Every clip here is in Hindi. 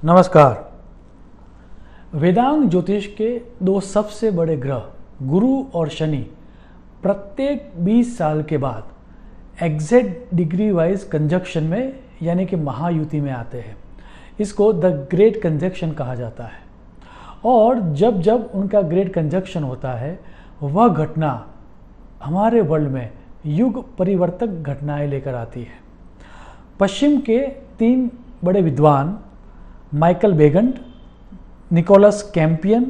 नमस्कार। वेदांग ज्योतिष के दो सबसे बड़े ग्रह गुरु और शनि प्रत्येक 20 साल के बाद एग्जैक्ट डिग्री वाइज कंजक्शन में यानी कि महायुति में आते हैं। इसको द ग्रेट कंजक्शन कहा जाता है। और जब जब उनका ग्रेट कंजक्शन होता है वह घटना हमारे वर्ल्ड में युग परिवर्तक घटनाएं लेकर आती है। पश्चिम के 3 बड़े विद्वान माइकल बेगंट, निकोलस कैंपियन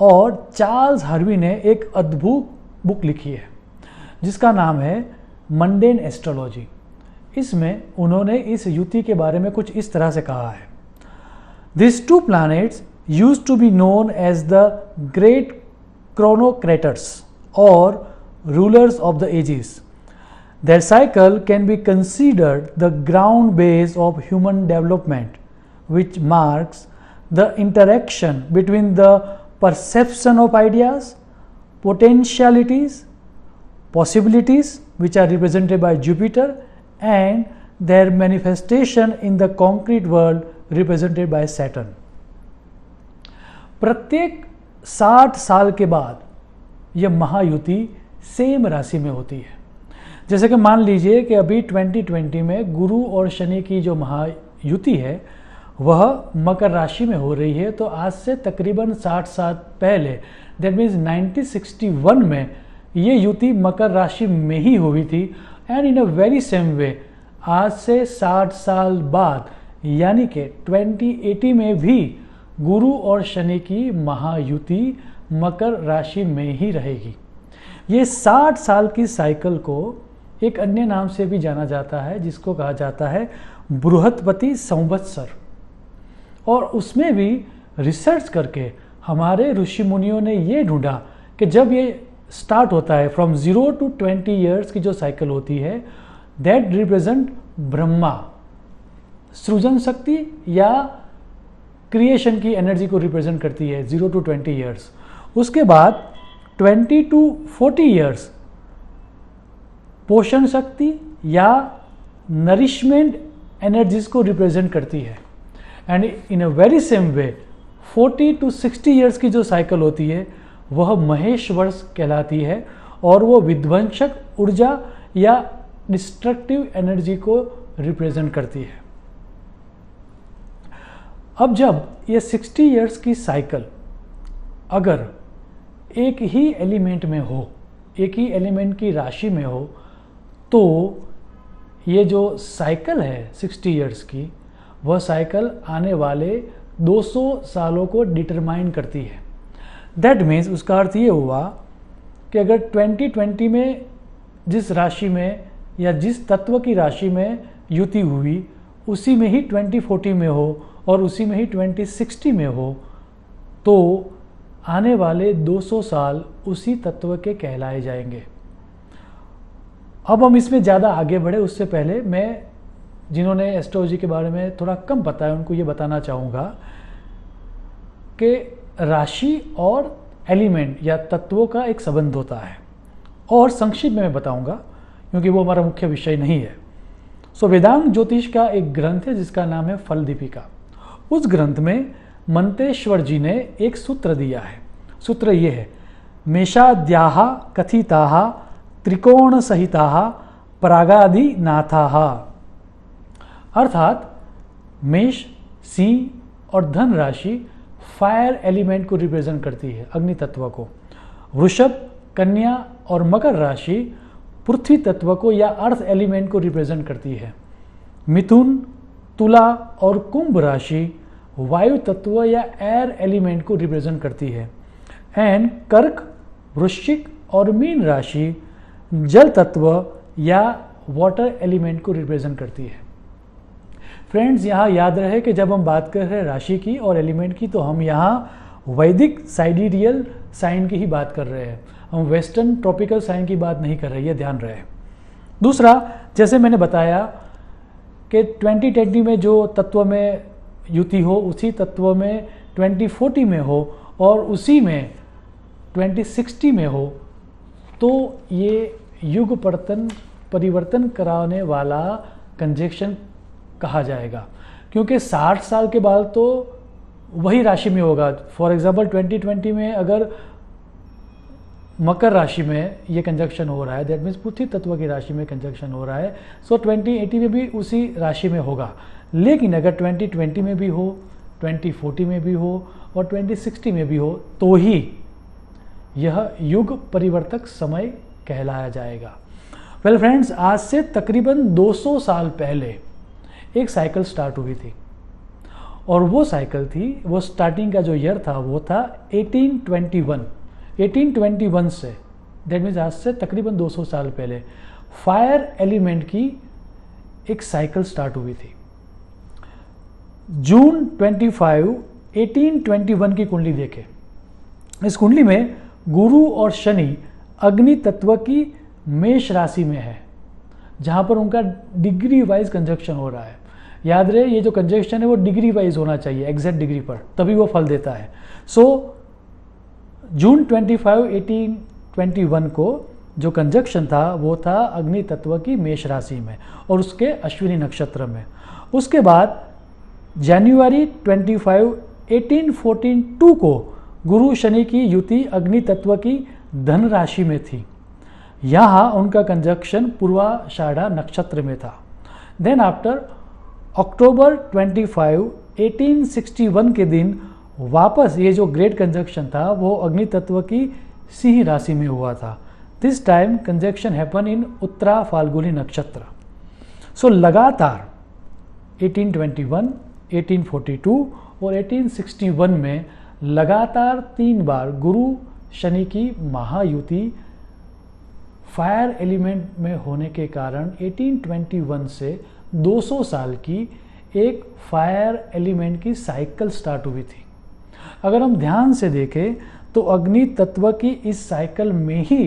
और चार्ल्स हार्वी ने एक अद्भुत बुक लिखी है जिसका नाम है मंडेन एस्ट्रोलॉजी। इसमें उन्होंने इस युति के बारे में कुछ इस तरह से कहा है। This 2 planets used to be known as the great chronocraters or rulers of the ages. Their cycle can be considered the ground base of human development, which marks the interaction between the perception of ideas, potentialities, possibilities, which are represented by Jupiter, and their manifestation in the concrete world represented by Saturn. प्रत्येक 60 साल के बाद यह महायुति सेम राशि में होती है। जैसे कि मान लीजिए कि अभी 2020 में गुरु और शनि की जो महायुति है वह मकर राशि में हो रही है। तो आज से तकरीबन 60 साल पहले दैट मीन्स 1961 में ये युति मकर राशि में ही हुई थी। And in a very same वे आज से 60 साल बाद यानी कि 2080 में भी गुरु और शनि की महायुति मकर राशि में ही रहेगी। ये 60 साल की साइकिल को एक अन्य नाम से भी जाना जाता है जिसको कहा जाता है बृहस्पति संवत्सर। और उसमें भी रिसर्च करके हमारे ऋषि मुनियों ने ये ढूंढा कि जब ये स्टार्ट होता है फ्रॉम 0 to 20 ईयर्स की जो साइकिल होती है दैट रिप्रेजेंट ब्रह्मा, सृजन शक्ति या क्रिएशन की एनर्जी को रिप्रेजेंट करती है 0 to 20 ईयर्स। उसके बाद 20 to 40 ईयर्स पोषण शक्ति या नरिशमेंट एनर्जीज को रिप्रेजेंट करती है। And in a very same way 40 to 60 years की जो साइकिल होती है वह महेश वर्ष कहलाती है और वो विध्वंसक ऊर्जा या डिस्ट्रक्टिव एनर्जी को रिप्रेजेंट करती है। अब जब ये 60 ईयर्स की साइकिल अगर एक ही एलिमेंट में हो, एक ही एलिमेंट की राशि में हो, तो ये जो साइकिल है 60 ईयर्स की वह साइकिल आने वाले 200 सालों को डिटरमाइन करती है। दैट मीन्स उसका अर्थ ये हुआ कि अगर 2020 में जिस राशि में या जिस तत्व की राशि में युति हुई उसी में ही 2040 में हो और उसी में ही 2060 में हो तो आने वाले 200 साल उसी तत्व के कहलाए जाएंगे। अब हम इसमें ज़्यादा आगे बढ़े उससे पहले मैं जिन्होंने एस्ट्रोलॉजी के बारे में थोड़ा कम पता है उनको ये बताना चाहूँगा कि राशि और एलिमेंट या तत्वों का एक संबंध होता है और संक्षिप्त में मैं बताऊँगा क्योंकि वो हमारा मुख्य विषय नहीं है। सो वेदांग ज्योतिष का एक ग्रंथ है जिसका नाम है फल दीपिका। उस ग्रंथ में मंतेश्वर जी ने एक सूत्र दिया है। सूत्र ये है मेषाद्याः कथिताः त्रिकोण सहिताः परागादि नाथाः। अर्थात मेष, सिंह और धन राशि फायर एलिमेंट को रिप्रेजेंट करती है, अग्नि तत्व को। वृषभ, कन्या और मकर राशि पृथ्वी तत्व को या अर्थ एलिमेंट को रिप्रेजेंट करती है। मिथुन, तुला और कुंभ राशि वायु तत्व या एयर एलिमेंट को रिप्रेजेंट करती है। एंड कर्क, वृश्चिक और मीन राशि जल तत्व या वाटर एलिमेंट को रिप्रेजेंट करती है। फ्रेंड्स, यहाँ याद रहे कि जब हम बात कर रहे हैं राशि की और एलिमेंट की तो हम यहाँ वैदिक साइडिडियल साइन की ही बात कर रहे हैं, हम वेस्टर्न ट्रॉपिकल साइन की बात नहीं कर रहे, ये ध्यान रहे। दूसरा, जैसे मैंने बताया कि 2020 में जो तत्व में युति हो उसी तत्व में 2040 में हो और उसी में 2060 में हो तो ये युग परिवर्तन कराने वाला कंजक्शन कहा जाएगा। क्योंकि 60 साल के बाद तो वही राशि में होगा। फॉर एग्जांपल 2020 में अगर मकर राशि में ये कंजक्शन हो रहा है, दैट मीन्स पृथ्वी तत्व की राशि में कंजक्शन हो रहा है, सो 2080 में भी उसी राशि में होगा। लेकिन अगर 2020 में भी हो, 2040 में भी हो और 2060 में भी हो, तो ही यह युग परिवर्तक समय कहलाया जाएगा। वेल फ्रेंड्स, आज से तकरीबन 200 साल पहले एक साइकिल स्टार्ट हुई थी, और वो साइकिल थी, वो स्टार्टिंग का जो ईयर था वो था 1821 से, दैट मीन्स आज से तकरीबन 200 साल पहले फायर एलिमेंट की एक साइकिल स्टार्ट हुई थी। जून 25, 1821 की कुंडली देखें। इस कुंडली में गुरु और शनि अग्नि तत्व की मेष राशि में है, जहां पर उनका डिग्री वाइज कंजक्शन हो रहा है। याद रहे, ये जो कंजक्शन है वो डिग्री वाइज होना चाहिए, एग्जैक्ट डिग्री पर, तभी वो फल देता है। सो जून 25, 1821 को जो कंजक्शन था वो था अग्नि तत्व की मेष राशि में और उसके अश्विनी नक्षत्र में। उसके बाद जनवरी 25, 1842 को गुरु शनि की युति अग्नि तत्व की धन राशि में थी। यहाँ उनका कंजक्शन पूर्वाषाढ़ा नक्षत्र में था। देन आफ्टर अक्टूबर 25, 1861 के दिन वापस ये जो ग्रेट कंजक्शन था वो अग्नि तत्व की सिंह राशि में हुआ था। This time conjunction happen in Uttara Phalguni नक्षत्र। सो लगातार 1821, 1842 और 1861 में लगातार 3 बार गुरु शनि की महायुति फायर एलिमेंट में होने के कारण 1821 से 200 साल की एक फायर एलिमेंट की साइकिल स्टार्ट हुई थी। अगर हम ध्यान से देखें तो अग्नि तत्व की इस साइकिल में ही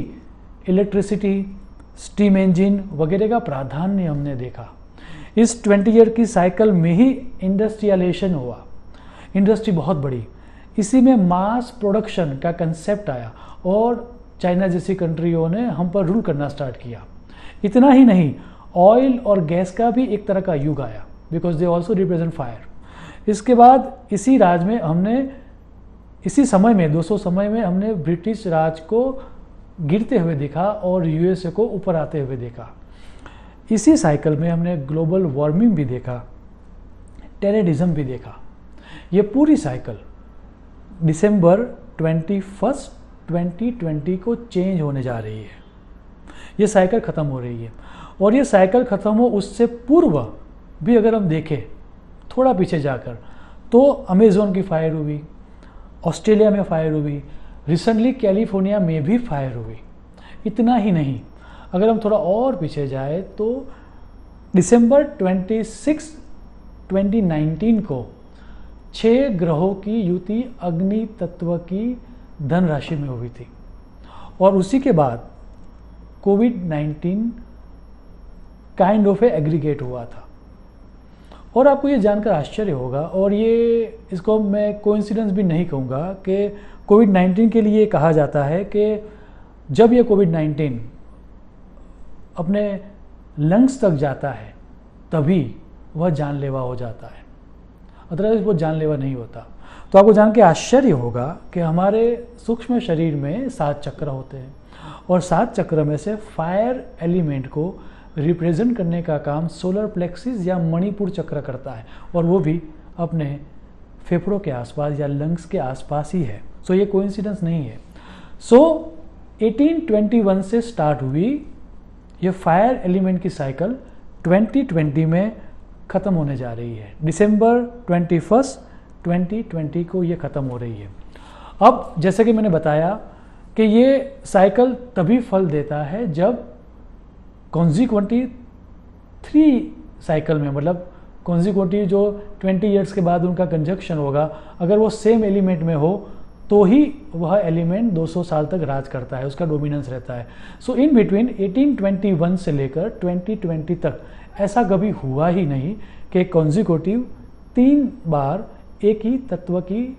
इलेक्ट्रिसिटी, स्टीम इंजन वगैरह का प्राधान्य हमने देखा। इस 20 ईयर की साइकिल में ही इंडस्ट्रियलाइजेशन हुआ, इंडस्ट्री बहुत बड़ी, इसी में मास प्रोडक्शन का कंसेप्ट आया और चाइना जैसी कंट्रियों ने हम पर रूल करना स्टार्ट किया। इतना ही नहीं, ऑयल और गैस का भी एक तरह का युग आया, because they also represent fire. इसके बाद इसी राज में हमने, इसी समय में 200 समय में हमने ब्रिटिश राज को गिरते हुए देखा और यूएसए को ऊपर आते हुए देखा। इसी साइकिल में हमने ग्लोबल वार्मिंग भी देखा, टेररिज्म भी देखा। ये पूरी साइकिल दिसंबर 21, 2020 को चेंज होने जा रही है। ये साइकिल ख़त्म हो रही है और ये साइकिल ख़त्म हो उससे पूर्व भी अगर हम देखें थोड़ा पीछे जाकर, तो अमेज़न की फायर हुई, ऑस्ट्रेलिया में फायर हुई, रिसेंटली कैलिफोर्निया में भी फायर हुई। इतना ही नहीं, अगर हम थोड़ा और पीछे जाए तो दिसंबर 26, 2019 को 6 ग्रहों की युति अग्नि तत्व की धन राशि में हुई थी और उसी के बाद कोविड-19 काइंड ऑफ एग्रीगेट हुआ था। और आपको ये जानकर आश्चर्य होगा, और ये इसको मैं कोइंसिडेंस भी नहीं कहूँगा, कि कोविड-19 के लिए कहा जाता है कि जब ये कोविड-19 अपने लंग्स तक जाता है तभी वह जानलेवा हो जाता है, अदरवाइज वो जानलेवा नहीं होता। तो आपको जान के आश्चर्य होगा कि हमारे सूक्ष्म शरीर में 7 चक्र होते हैं और 7 चक्र में से फायर एलिमेंट को रिप्रेजेंट करने का काम सोलर प्लेक्सिस या मणिपुर चक्र करता है, और वो भी अपने फेफड़ों के आसपास या लंग्स के आसपास ही है। सो ये कोइंसिडेंस नहीं है। सो 1821 से स्टार्ट हुई ये फायर एलिमेंट की साइकिल 2020 में ख़त्म होने जा रही है। दिसंबर 21, 2020 को ये ख़त्म हो रही है। अब जैसे कि मैंने बताया कि ये साइकिल तभी फल देता है जब कॉन्जिक्वेंटली 3 साइकिल में, मतलब कॉन्जिक्वेंटली जो 20 ईयर्स के बाद उनका कंजक्शन होगा, अगर वो सेम एलिमेंट में हो तो ही वह एलिमेंट 200 साल तक राज करता है, उसका डोमिनेंस रहता है। सो इन बिटवीन 1821 से लेकर 2020 तक ऐसा कभी हुआ ही नहीं कि कॉन्जिक्यूटिव 3 बार एक ही तत्व की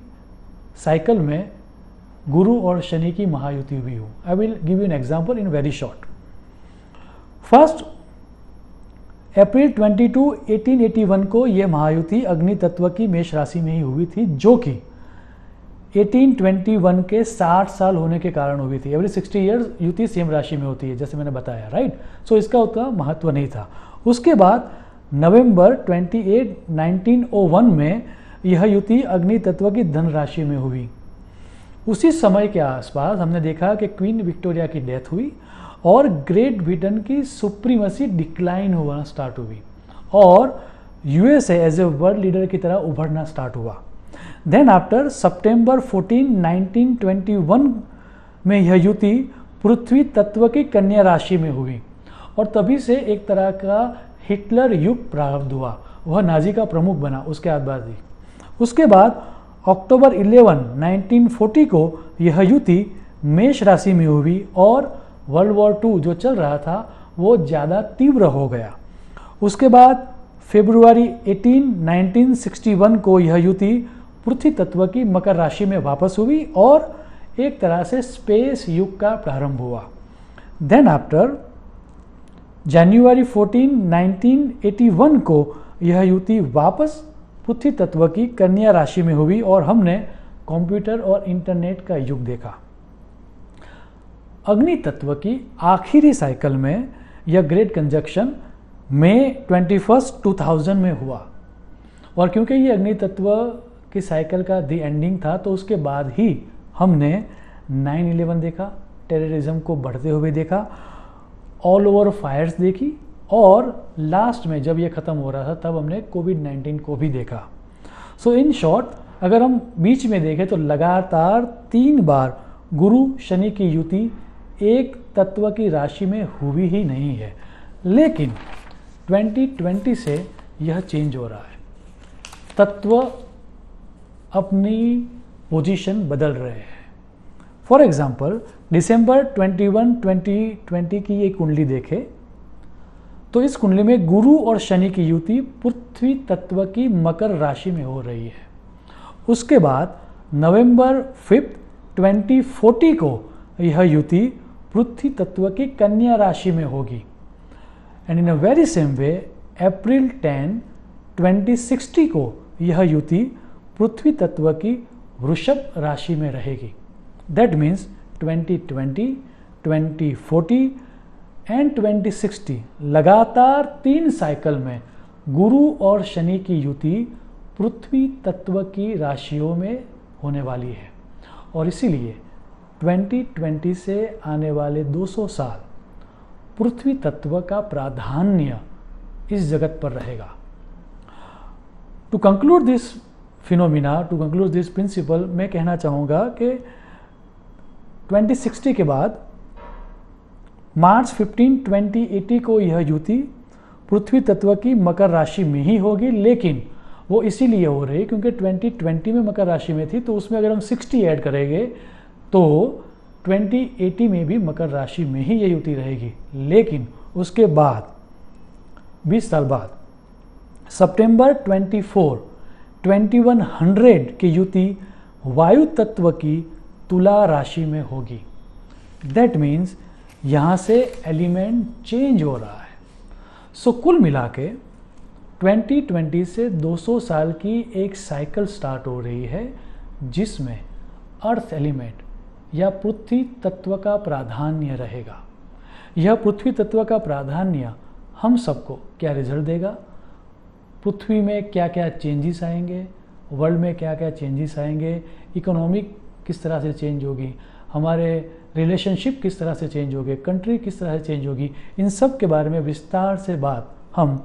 साइकिल में गुरु और शनि की महायुति हुई हो। I will give you an example in very short. First April 22, 1881 को यह महायुति अग्नि तत्व की मेष राशि में ही हुई थी, जो कि 1821 के 60 साल होने के कारण हुई थी। एवरी 60 ईयर्स युति सेम राशि में होती है, जैसे मैंने बताया, राइट। सो इसका उतना महत्व नहीं था। उसके बाद नवंबर 28, 1901 में यह युति अग्नि तत्व की धन राशि में हुई। उसी समय के आसपास हमने देखा कि क्वीन विक्टोरिया की डेथ हुई और ग्रेट ब्रिटेन की सुप्रीमेसी डिक्लाइन होना स्टार्ट हुई और USA as a world leader की तरह उभरना स्टार्ट हुआ। देन आफ्टर सितंबर 14, 1921 में यह युति पृथ्वी तत्व की कन्या राशि में हुई और तभी से एक तरह का हिटलर युग प्रारंभ हुआ, वह नाजी का प्रमुख बना उसके बाद ही। उसके बाद अक्टूबर 11, 1940 को यह युति मेष राशि में हुई और वर्ल्ड वॉर 2 जो चल रहा था वो ज़्यादा तीव्र हो गया। उसके बाद फरवरी 18, 1961 को यह युति पृथ्वी तत्व की मकर राशि में वापस हुई और एक तरह से स्पेस युग का प्रारंभ हुआ। देन आफ्टर जनवरी 14, 1981 को यह युति वापस पृथ्वी तत्व की कन्या राशि में हुई और हमने कंप्यूटर और इंटरनेट का युग देखा। अग्नि तत्व की आखिरी साइकिल में यह ग्रेट कंजक्शन मई 21, 2000 में हुआ और क्योंकि ये अग्नि तत्व की साइकिल का दी एंडिंग था तो उसके बाद ही हमने 9/11 देखा, टेररिज्म को बढ़ते हुए देखा, ऑल ओवर फायर्स देखी और लास्ट में जब ये ख़त्म हो रहा था तब हमने कोविड-19 को भी देखा। सो इन शॉर्ट अगर हम बीच में देखें तो लगातार 3 बार गुरु शनि की युति एक तत्व की राशि में हुई ही नहीं है, लेकिन 2020 से यह चेंज हो रहा है। तत्व अपनी पोजीशन बदल रहे हैं। फॉर एग्जाम्पल दिसंबर 21, 2020 की एक कुंडली देखें तो इस कुंडली में गुरु और शनि की युति पृथ्वी तत्व की मकर राशि में हो रही है। उसके बाद नवंबर 5, 2040 को यह युति पृथ्वी तत्व की कन्या राशि में होगी and in a very same way April 10, 2060 को यह युति पृथ्वी तत्व की वृषभ राशि में रहेगी। दैट मीन्स 2020, 2040 एंड 2060 लगातार 3 साइकिल में गुरु और शनि की युति पृथ्वी तत्व की राशियों में होने वाली है और इसीलिए 2020 से आने वाले 200 साल पृथ्वी तत्व का प्राधान्य इस जगत पर रहेगा। To conclude this phenomena, to conclude this principle, मैं कहना चाहूँगा कि 2060 के बाद मार्च 15, 2080 को यह युति पृथ्वी तत्व की मकर राशि में ही होगी, लेकिन वो इसीलिए हो रही क्योंकि 2020 में मकर राशि में थी तो उसमें अगर हम 60 ऐड करेंगे तो 2080 में भी मकर राशि में ही ये युति रहेगी। लेकिन उसके बाद 20 साल बाद सितंबर 24, 2100 की युति वायु तत्व की तुला राशि में होगी। दैट मीन्स यहाँ से एलिमेंट चेंज हो रहा है। सो कुल मिला के 2020 से 200 साल की एक साइकिल स्टार्ट हो रही है जिसमें अर्थ एलिमेंट या पृथ्वी तत्व का प्राधान्य रहेगा। यह पृथ्वी तत्व का प्राधान्य हम सबको क्या रिजल्ट देगा, पृथ्वी में क्या क्या चेंजेस आएंगे, वर्ल्ड में क्या क्या चेंजेस आएंगे, इकोनॉमिक किस तरह से चेंज होगी, हमारे रिलेशनशिप किस तरह से चेंज होगी, कंट्री किस तरह से चेंज होगी, इन सब के बारे में विस्तार से बात हम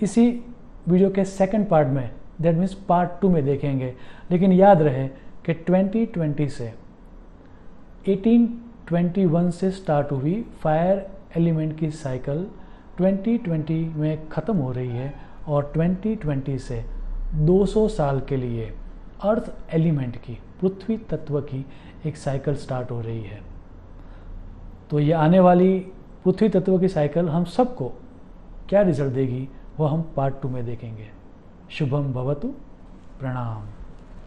इसी वीडियो के सेकंड पार्ट में, दैट मीन्स पार्ट 2 में देखेंगे। लेकिन याद रहे कि 2020 से 1821 से स्टार्ट हुई फायर एलिमेंट की साइकिल 2020 में ख़त्म हो रही है और 2020 से 200 साल के लिए अर्थ एलिमेंट की, पृथ्वी तत्व की एक साइकिल स्टार्ट हो रही है। तो ये आने वाली पृथ्वी तत्व की साइकिल हम सबको क्या रिजल्ट देगी वो हम पार्ट 2 में देखेंगे। शुभम भवतु, प्रणाम।